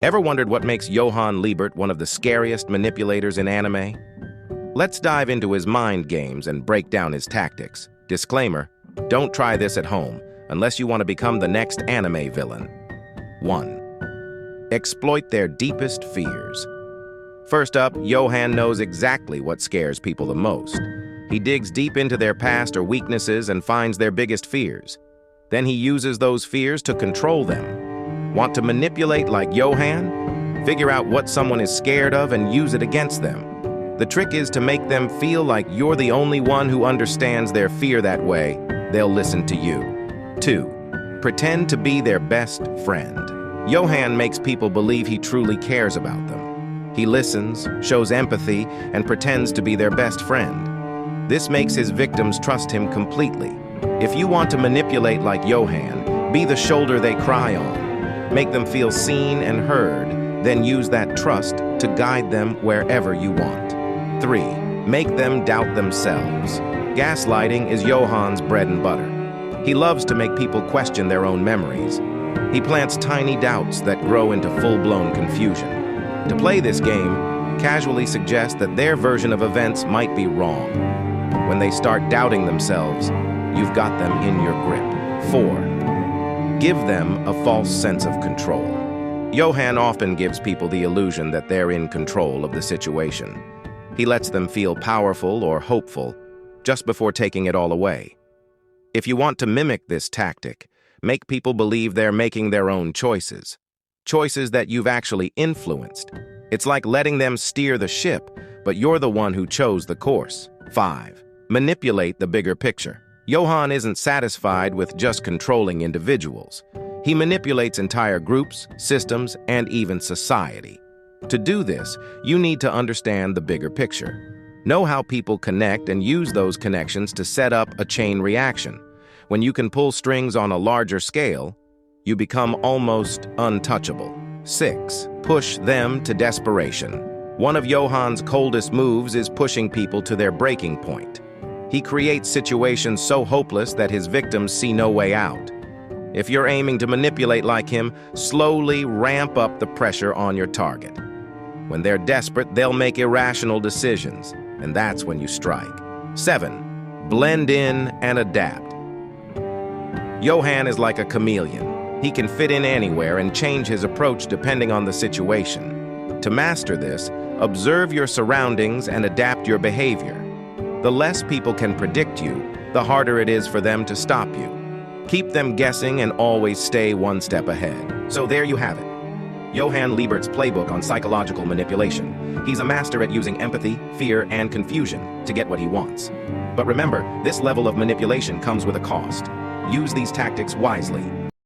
Ever wondered what makes Johan Liebert one of the scariest manipulators in anime? Let's dive into his mind games and break down his tactics. Disclaimer, don't try this at home, unless you want to become the next anime villain. 1. Exploit their deepest fears. First up, Johan knows exactly what scares people the most. He digs deep into their past or weaknesses and finds their biggest fears. Then he uses those fears to control them. Want to manipulate like Johan? Figure out what someone is scared of and use it against them. The trick is to make them feel like you're the only one who understands their fear. That way, they'll listen to you. 2. Pretend to be their best friend. Johan makes people believe he truly cares about them. He listens, shows empathy, and pretends to be their best friend. This makes his victims trust him completely. If you want to manipulate like Johan, be the shoulder they cry on. Make them feel seen and heard, then use that trust to guide them wherever you want. 3. Make them doubt themselves. Gaslighting is Johan's bread and butter. He loves to make people question their own memories. He plants tiny doubts that grow into full-blown confusion. To play this game, casually suggest that their version of events might be wrong. When they start doubting themselves, you've got them in your grip. 4. Give them a false sense of control. Johan often gives people the illusion that they're in control of the situation. He lets them feel powerful or hopeful just before taking it all away. If you want to mimic this tactic, make people believe they're making their own choices. Choices that you've actually influenced. It's like letting them steer the ship, but you're the one who chose the course. 5. Manipulate the bigger picture. Johan isn't satisfied with just controlling individuals. He manipulates entire groups, systems, and even society. To do this, you need to understand the bigger picture. Know how people connect and use those connections to set up a chain reaction. When you can pull strings on a larger scale, you become almost untouchable. 6. Push them to desperation. One of Johan's coldest moves is pushing people to their breaking point. He creates situations so hopeless that his victims see no way out. If you're aiming to manipulate like him, slowly ramp up the pressure on your target. When they're desperate, they'll make irrational decisions, and that's when you strike. 7. Blend in and adapt. Johan is like a chameleon. He can fit in anywhere and change his approach depending on the situation. To master this, observe your surroundings and adapt your behavior. The less people can predict you, the harder it is for them to stop you. Keep them guessing and always stay one step ahead. So there you have it. Johan Liebert's playbook on psychological manipulation. He's a master at using empathy, fear, and confusion to get what he wants. But remember, this level of manipulation comes with a cost. Use these tactics wisely.